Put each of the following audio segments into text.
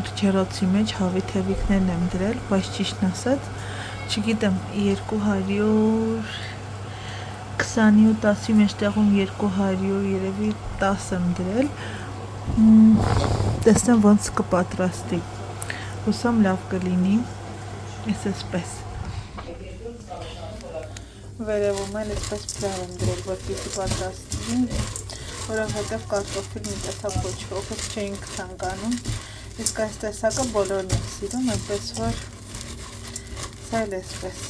քրջերոցի մեջ հավի թևիկներն եմ դրել, բայց ճիշտն ասած, չգիտեմ 220-ի ու 10-ի մեջտեղում 200 երևի 10 եմ դրել, տեսնեմ ոնց կպատրաստի, հուսամ լավ կլինի, ես էսպես վերևում էլ էսպես պլավ եմ դրել, որ պիտի պատրաստվի, որովհետև կարտոֆիլ մի տեսակ ոչ ոքս չէինք ցանկանում, իսկ այս տեսակը բոլորն են սիրում, այնպես որ սա էլ էսպես,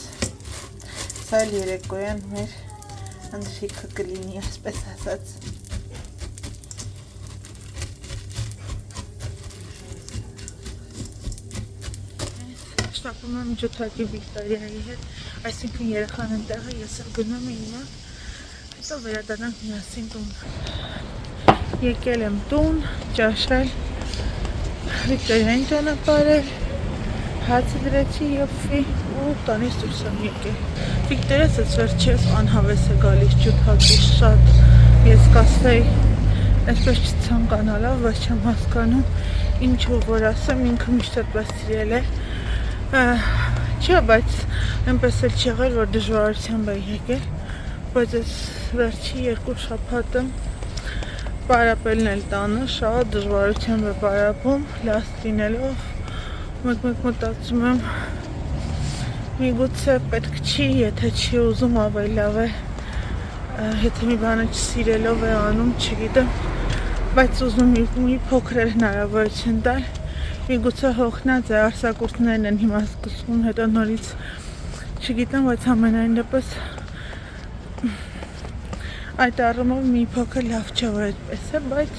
սա էլ երեկոյան մեր ընթրիքը կլինի, այսպես ասած։ Շտապում եմ ջութակի Վիկտորիայի հետ, այսինքն երեխան ընտեղը, ես էլ գնում եմ իմը, հետո վերադառնանք միասին տուն։ Եկել եմ տուն, ճաշել, Վիկտորիային ճանապարհել, հացը դրեցի եփվի ու տանից դուրս եմ եկել։ Վիկտորիաս այս վերջերս անհավես է գալիս ջութակի շատ, ես կասեի, այսպես չցանկանալով, բայց չեմ հասկանում, ինչու որ ասեմ, ինքը միշտ այդպես սիրել է։ Չէ, բայց այնպես էլ չի եղել, որ դժվարությամբ է եկել, բայց այս վերջի 2 շաբաթը պարապելն էլ տանը շատ դժվարությամբ է պարապում, լաստ լինելով, մեկ մտածում եմ, միգուցե պետք չի, եթե չի ուզում ավելի լավ է, եթե մի բանը չսիրելով է անում, չգիտեմ, բայց ուզում մի փոքր հնարավորություն տալ, միգուցե հոգնած է, արձակուրդներն են հիմա սկսում, հետո նորից չգիտեմ, բայց ամենայն դեպս այդ առումով մի փոքր լավ չէ, որ այդպես է, բայց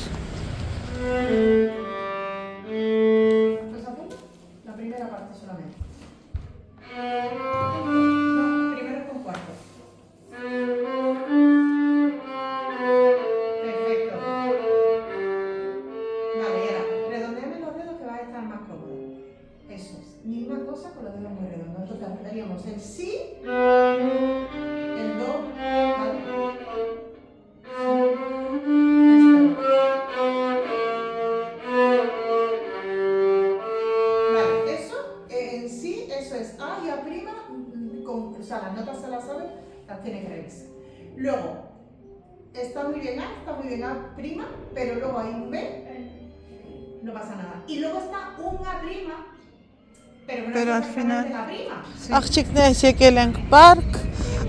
Luego, está muy bien A prima, pero luego hay un B, no pasa nada. Y luego está un A prima, pero no es exactamente la prima. Աղջիկներս եկել ենք պարկ,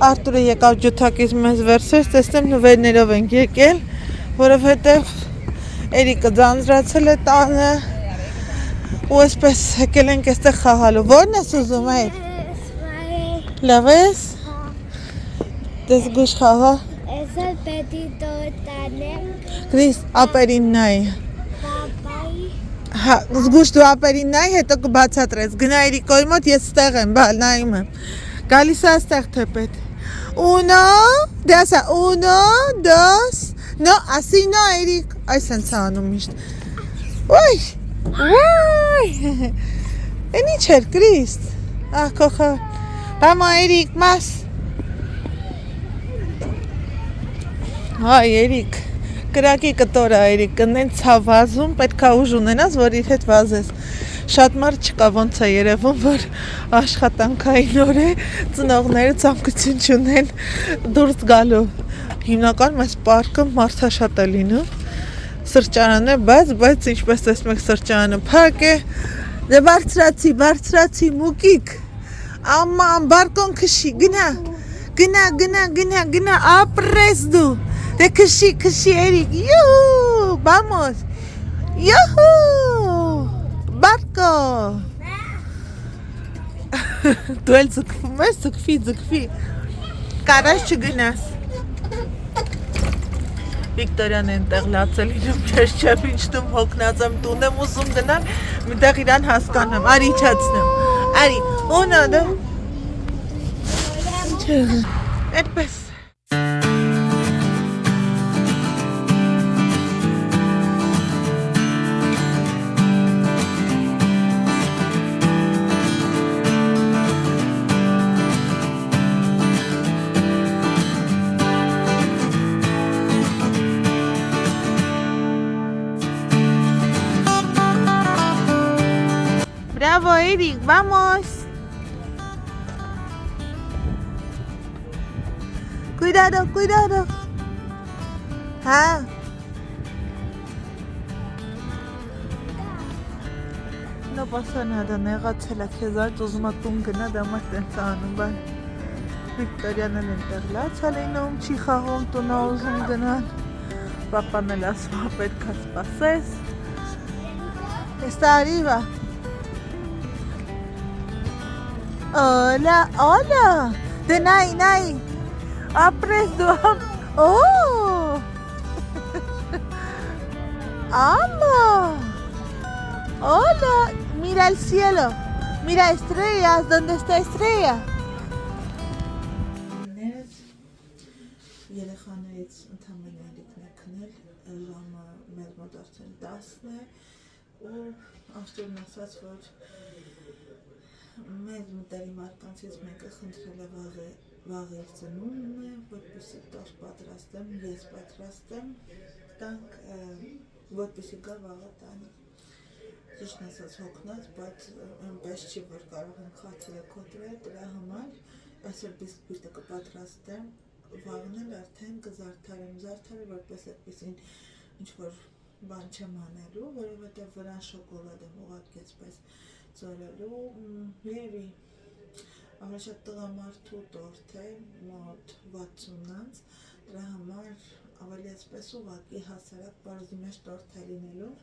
Արտուրը եկավ ջութակից մեզ վերցրեց, տեսնեմ նվերներով ենք եկել, որովհետև Էրիկը ձանձրացել է տանը, ու այսպես եկել ենք այստեղ խաղալու, որն ես ուզում այդ? Լավ ես? Դες գուշ խաղա։ Ես էլ պետի տանեմ։ Գրիս, ապերին նայ։ Պապայի։ Հա, զգուշ դու ապերին նայ, հետո կբացատրես։ Գնա Էրիկոյի մոտ, ես ստեղ եմ, բալ նայում եմ։ Գալիս է այստեղ թե պետ։ Uno, դե ասա, uno, dos, no, ասի no, Էրիկ, այս են ցանում միշտ։ Ոյ, ոյ, են ինչ էր, Գրիս։ Ահ, կոխա, բամա Էրիկ, մաս։ Հայ Էրիկ, կրակի կտորա Էրիկ, կնեն ցավ վազում, պետքա ուժ ունենաս, որ իր հետ վազես։ Շատ մարդ չկա, ոնց է երևում, որ աշխատանքային օր է, ծնողները ցանկություն չունեն դուրս գալու։ Հիմնական մեզ պարկը մարդաշատ է լինում, սրճարանը բայց ինչպես տեսնում եք սրճարանը փակ է, դե բարձրացի, մուկիկ, աման, բարկոն քշի, գնա, ապրես դու, դե քշի, Էրիկ, յուհու, բամոս, յուհու, բարկո, դու էլ ձգվում ես, ձգվի, կարաշ չգնաս, Վիկտորիան ենտեղ լացել ինում չեմ ինչնում հոգնած եմ տուն եմ ուզում գնալ, միտեղ իրան հասկանեմ, արի իչացնեմ, արի, ունա դա, այդպես Bravo, Eric, vamos. Cuidado, cuidado. Ha. No pasa nada, նեղացել է քեզ այդ ուզում ա տուն գնա, դա մա տենց անում, բան Վիկտորիան էլ ընտեղլաց է լինում, չի խաղում, տուն ա ուզում գնալ, պապան էլ ասում ա պետք է սպասես, está arriba. Hola, hola, de Nai, apres du, oh, ama. Hola, mira el cielo, mira estrellas, ¿dónde está Estrella? Երեխաներից ընդամենը ելիքն է քնել, ժամը մեր մոտ արդեն 10 է ու Աշտուրն ասաց, որ մեր մտերի մարկանցից մեկը խնդրել է վաղ իր ծնունդն է, որպեսզի տոր պատրաստեմ, ես պատրաստեմ, տանք, որպեսզի գա վաղը տանի։ Ճիշտն ասած հոգնած, բայց այնպես չի, որ կարող եմ խացերը կոտրել, դրա համար այսօր բիսկվիտը կպատրաստեմ, վաղն էլ արդեն կզարդարեմ, որպես այդպեսին ինչ-որ բան չեմ անելու, որովհետև վրան շոկոլադ եմ ուղղակի այսպես ծորելու, երևի ամենաշատ տղամարդու տորթ է, մոտ 60-անց, դրա համար ավելի այսպես ուղղակի հասարակ պարզի մեջ տորթ է լինելու,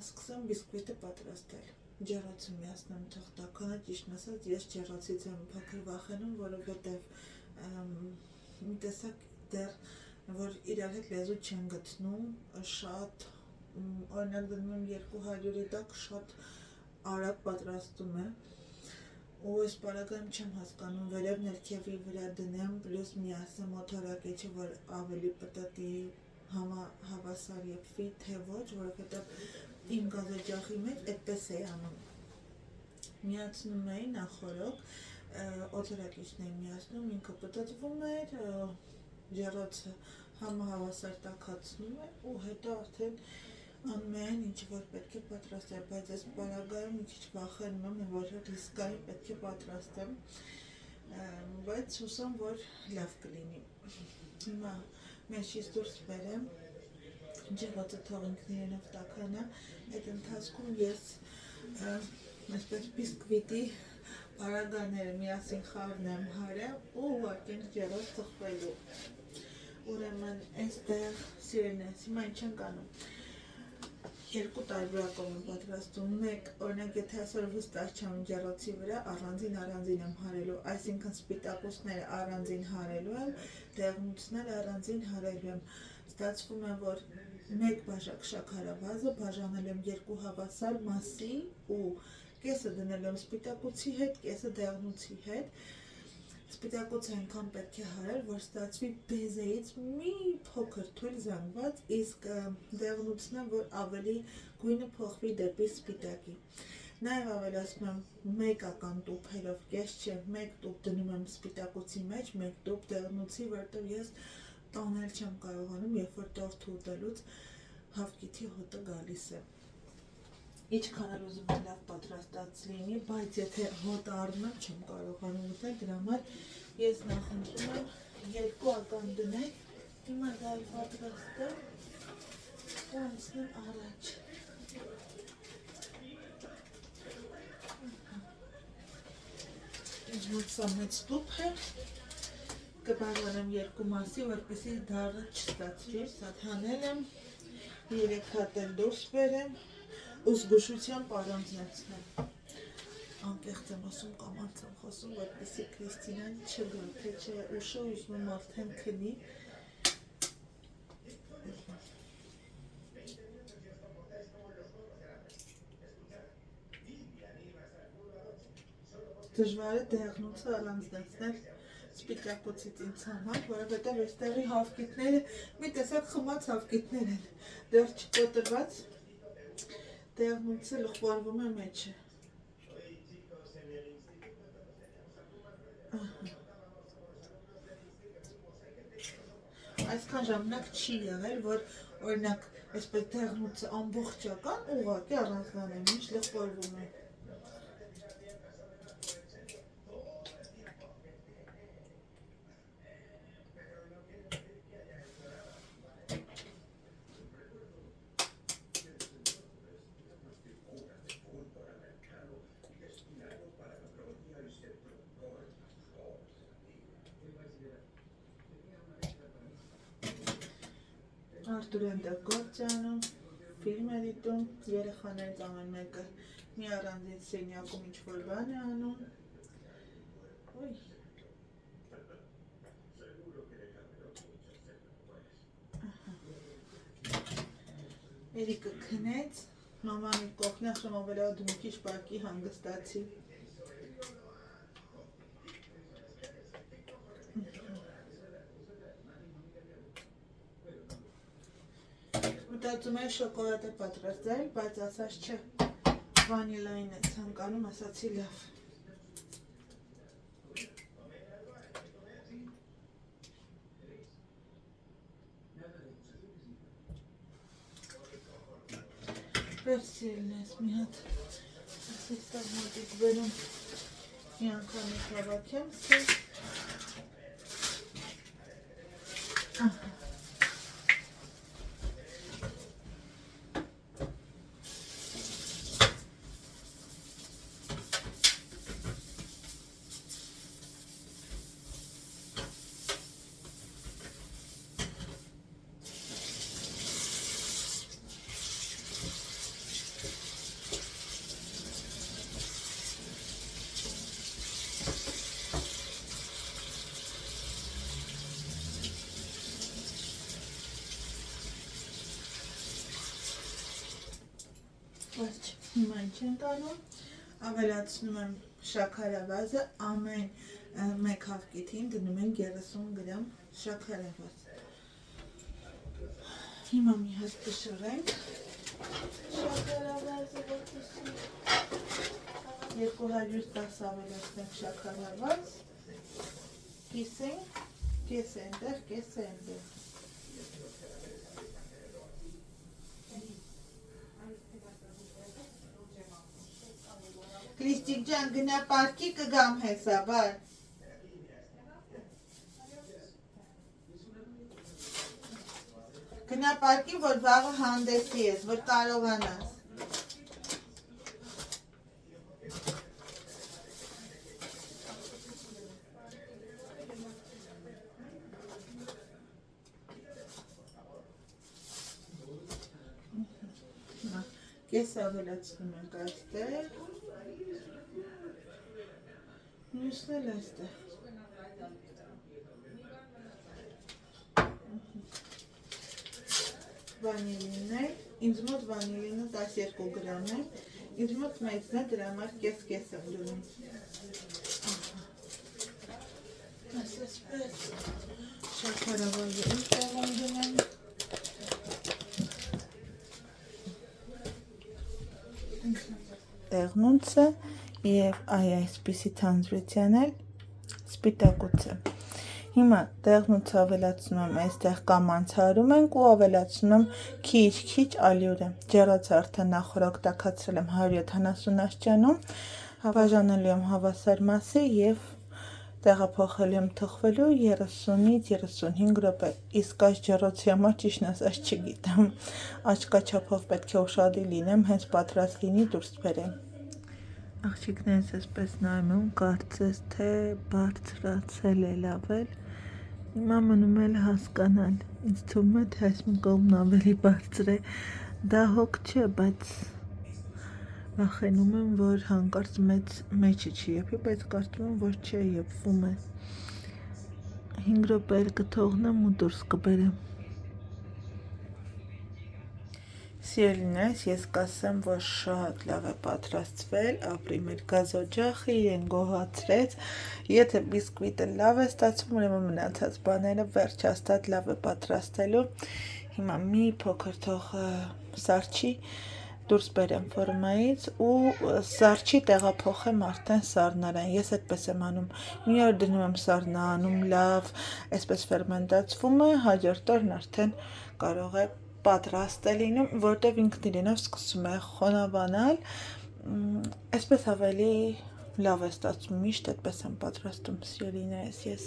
ասկսեմ բիսկվիտը պատրաստել, ջեռոցը միացնեմ թղթականը, ճիշտն ասած ես ջեռոցից եմ փոքր վախենում, որովհետև մի տեսակ դեռ, որ իրար հետ լեզու չեն գտնում, շատ, օրինակ դնում եմ 200-ի տակ, շատ արագ պատրաստում է, ու այս պարագայում չեմ հասկանում, վերև ներքևի վրա դնեմ, պլյուս միասեմ օթորակեչը, որ ավելի պտտի հավասար եփվի, թե ոչ, որովհետև իմ գազօջախի մեջ այդպես է անում, միացնում էի նախորոք, օթորակիչն էի միացնում, ինքը պտտվում էր, ջեռոցը համահավասար տաքացնում է ու հետո արդեն անում են ինչ որ պետք է պատրաստել, բայց այս պարագայում մի քիչ վախենում եմ, որ ռիսկային պետք է պատրաստեմ, բայց հուսամ, որ լավ կլինի։ Հիմա մեջից դուրս բերեմ, ջեռոցը թող ինքն իրենով տաքանա, այդ ընթացքում ես այսպես բիսկվիտի պարագաները միասին խառն եմ հարել ու ուղարկենք ջեռոց թխվելու։ Ուրեմն այստեղ սիրելիներս, հիմա ինչ ենք անում։ Երկու տարբերակով եմ պատրաստում, մեկ օրինակ եթե այսօր վստահ չեմ ջեռոցի վրա առանձին եմ հարելու, այսինքն սպիտակուցները առանձին հարելու եմ, դեղնուցները առանձին հարելու եմ, ստացվում է, որ մեկ բաժակ շաքարավազը բաժանել եմ երկու հավասար մասի ու կեսը դնել եմ սպիտակուցի հետ, կեսը դեղնուցի հետ, սպիտակուցը այնքան պետք է հարել, որ ստացվի բեզեից մի փոքր թույլ զանգված, իսկ դեղնուցն է, որ ավելի գույնը փոխվի դեպի սպիտակի։ Նաև ավելացնում եմ մեկական տուփերով, կես չէ, մեկ տուփ դնում եմ սպիտակուցի մեջ, մեկ տուփ դեղնուցի, որտեղ ես տանել չեմ կարողանում, երբ որ տորթ ուտելուց հավկիթի հոտը գալիս է։ Ինչքան էլ ուզում եմ լավ պատրաստած լինի, բայց եթե հոտ առնում եմ, չեմ կարողանում ուտել, դրա համար ես նախընտրում եմ երկու ական դնել, հիմա դա պատրաստեմ ու անցնեմ առաջ։ Ինձ մոտ սա մեծ տուփ է, կբաժանեմ երկու մասի, որպեսզի դառը չստացվի, սա հանել եմ, 3 հատ էլ դուրս բերեմ ու զգուշությամբ առանձնացնեմ։ Անկեղծ եմ ասում կամ անց եմ խոսում, որպեսզի Քրիստինան չգա, թե չէ ուշը ուզում եմ արդեն քնի։ Դժվար է դեղնուցը առանձնացնել սպիտակուցից ինձ համար, որովհետև այստեղի հավկիթները մի տեսակ խմած հավկիթներ են, դեռ չկոտրված, դեղնուցը լղվարվում է մեջը։ այսքան ժամանակ չի եղել, որ օրինակ այսպես դեղնուցը ամբողջական ուղղակի առանձնանում, ինչ լղպորվում է։ Արտուրեն դա գործյանում, ֆիլմ է դիտում, երեխաներից ամեն մեկը մի առանձին սենյակում ինչ-որ բան է անում։ Ոյ։ Էրիկը քնեց, մաման իր կողքն ասում ավելա դու մի քիչ պարկի հանգստացի։ Մտածում եմ շոկոլադ է պատրաստել, բայց ասաց չէ, վանիլային է ցանկանում, ասացի լավ։ Վերցրելն ես մի հատ, ասես տեղ մոտիկ վերում, մի անգամ է հավաքեմ սել։ Հիմա ինչ ենք անում, ավելացնում եմ շաքարավազը, ամեն մեկ հավկիթին դնում ենք 30 գրամ շաքարավազ։ Հիմա մի հատ կշռենք շաքարավազը, որպեսզի 210 ավելացնենք շաքարավազ, կիսենք, կես այնտեղ։ Կրիստիկ ջան, գնա պարկի կգամ հեսաբար։ Գնա պարկի, որ վաղը հանդեսի ես, որ կարողանաս։ Կես ավելացնում ենք այստեղ։ Մյուսն էլ այստեղ։ Վանիլին է, ինձ մոտ վանիլինը 12 գրամ է, ինձ մոտ մեծն է, դրա համար կես եմ դնում։ Այսպես շաքարավազը ինչ տեղում դնեմ։ Տեղնունցը և այսպիսի թանձրության էլ սպիտակուցը։ Հիմա տեղնուցը ավելացնում եմ այստեղ կամ անցարում ենք ու ավելացնում եմ քիչ ալյուրը։ Ջեռոցը արդեն նախորդ տաքացրել եմ 170 աստիճանում, բաժանելու եմ հավասար մասի և տեղափոխելու եմ թխվելու 30-ից 35 րոպե, իսկ այս ջեռոցի համար ճիշտն ասած չգիտեմ, աչքաչափով պետք է ուշադիր լինեմ, հենց պատրաստ լինի դուրս բերեմ։ Աղջիկներս այսպես նայում եմ, կարծես թե բարձրացել է լավել, հիմա մնում է հասկանալ, ինձ թվում է թե այս մի կողմն ավելի բարձր է, դա հոգ չէ, բայց վախենում եմ, որ հանկարծ մեջը չի եփի, բայց կարծում եմ, որ չէ, եփվում է։ 5 րոպե էլ կթողնեմ ու դուրս կբերեմ։ Սիրելիներս, ես կասեմ, որ շատ լավ է պատրաստվել, ապրի մեր գազօջախը իրեն գոհացրեց, եթե բիսկվիտը լավ է ստացվում, ուրեմն մնացած բաները վերջ հաստատ լավ է պատրաստելու։ Հիմա մի փոքր թող սառչի, դուրս բերեմ ֆորմայից ու սառչի տեղափոխեմ արդեն սառնարան։ Ես այդպես եմ անում։ Մի օր դնում եմ սառնանում, լավ, այսպես ֆերմենտացվում է, հաջորդ օրն արդեն կարող է պատրաստ է լինում, որտեվ ինքն իրենով սկսում է խոնավանալ, այսպես ավելի լավ է ստացվում, միշտ այդպես եմ պատրաստում, սիրելիներս ես։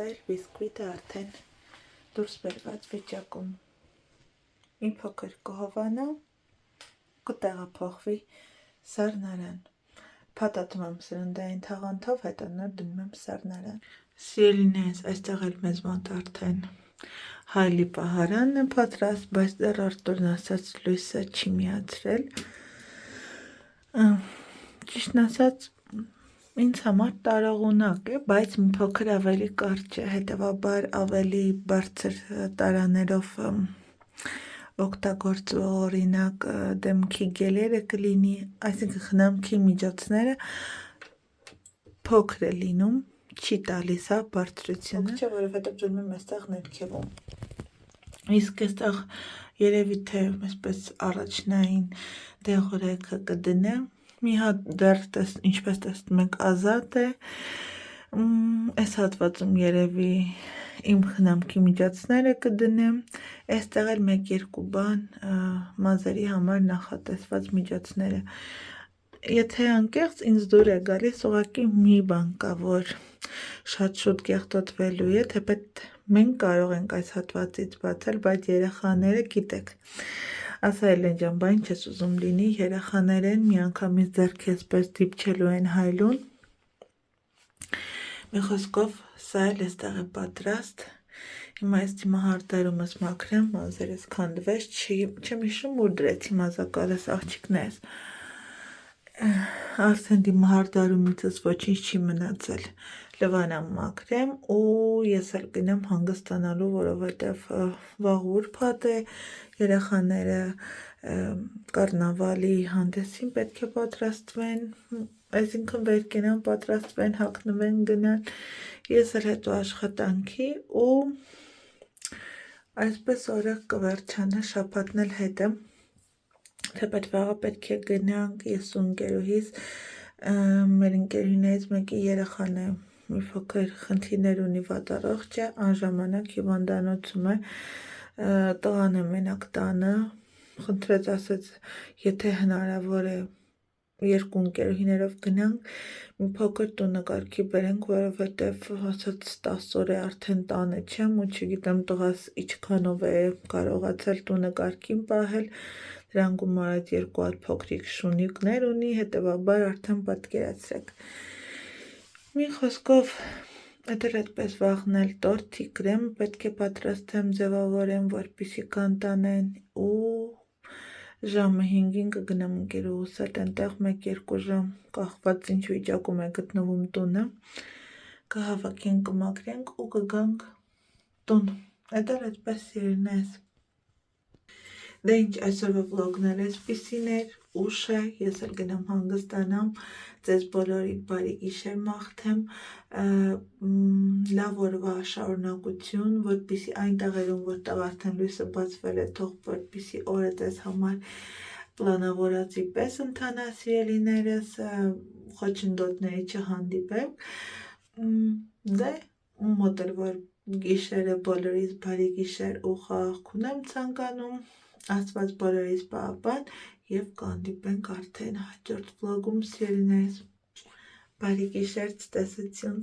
Այլ բիսկվիտը արդեն դուրս բերված վիճակում մի փոքր կհովանա, կտեղափոխվի սառնարան, փաթաթում եմ սրնդային թաղանթով, հետո նոր դնում եմ սառնարան։ Սիրելիներս, այստեղ էլ մեզ մոտ արդեն հայլի պահարանն է պատրաստ, բայց դեռ Արտուրն ասաց լույսը չի միացրել, ճիշտն ասած ինձ համար տարողունակ է, բայց մի փոքր ավելի կարճ է, հետևաբար ավելի բարձր տարաներով օգտագործվող օրինակ դեմքի գելերը կլինի, այսինքն խնամքի միջոցները փոքր է լինում, չի տալիս բարձրությունը, չէ, որովհետև դնում եմ այստեղ ներքևում։ Իսկ այստեղ երևի թե այսպես առաջնային դեղորայքը կդնեմ, մի հատ դեռ ինչպես տեսնում եք ազատ է, այս հատվածում երևի իմ խնամքի միջոցները կդնեմ, այստեղ էլ 1-2 բան մազերի համար նախատեսված միջոցները։ Եթե անկեղծ ինձ դուր է գալիս ուղղակի մի բան կա, որ շատ շուտ կեղտոտվելու է, թեպետ մենք կարող ենք այս հատվածից բացել, բայց երեխաները գիտեք, ասա Էլեն ջան, բա ինչ ես ուզում լինի, երեխաներ են, միանգամից ձեռքի պես դիպչելու են հայլուն։ Մի խոսքով սա էլ էստեղ է պատրաստ, հիմա այս դիմահարդարումս մաքրեմ, մազերս քանդվեց, չեմ հիշում ուր դրեցի մազակալս աղջիկներս, արդեն դիմահարդարումիցս ոչինչ չի մնացել, լվանամ մաքրեմ ու ես էլ գնեմ հանգստանալու, որովհետև վաղ ուրբաթ է, երեխաները կառնավալի հանդեսին պետք է պատրաստվեն, այսինքն վեր կենան պատրաստվեն, հագնվեն գնան, ես էլ հետո աշխատանքի ու այսպես օրը կվերջանա, շաբաթն էլ հետ եմ, թեպետ վաղը պետք է գնանք, ես ու ընկերուհիս, մեր ընկերուհիներից մեկի երեխան է մի փոքր խնդիրներ ունի, վատառողջ է, անժամանակ հիվանդանոցում է, տղան է մենակ տանը, խնդրեց, ասեց, եթե հնարավոր է 2 ընկերուհիներով գնանք, մի փոքր տունը կարգի բերենք, որովհետև ասաց 10 օր է արդեն տանը չեմ ու չգիտեմ տղաս ինչքանով է կարողացել տունը կարգին պահել, դրան գումարած 2 հատ փոքրիկ շունիկներ ունի, հետևաբար արդեն պատկերացրեք։ Մի խոսքով Էդ էլ այդպես վաղն էլ տորթի կրեմ պետք է պատրաստեմ, ձևավորեմ, որպեսզի կանտանեն ու ժամը 5-ին կգնամ ընկերուհուս հետ այնտեղ 1-2 ժամ կախված ինչ վիճակում է գտնվում տունը, կհավաքենք, կմաքրենք ու կգանք տուն։ Էդ էլ այդպես սիրելիներս։ Դե ինչ այսօրվա վլոգն էլ այսպիսին էր, ուշ է, ես էլ գնամ հանգստանամ, ձեզ բոլորի բարի գիշեր մաղթեմ, լավ օրվա շարունակություն, որպեսզի այն տեղերում, որտեղ արդեն լույսը բացվել է, թող որպեսզի օրը ձեզ համար պլանավորածի պես ընթանա սիրելիներս, խոչընդոտների չհանդիպեք, դե մոտ էլ որ գիշերը բոլորիս բարի գիշեր ու խաղաղություն եմ ցանկանում, Աստված բոլորիս պահապան և կհանդիպենք արդեն հաջորդ վլոգում սիրելիներս, բարի գիշեր, ցտեսություն։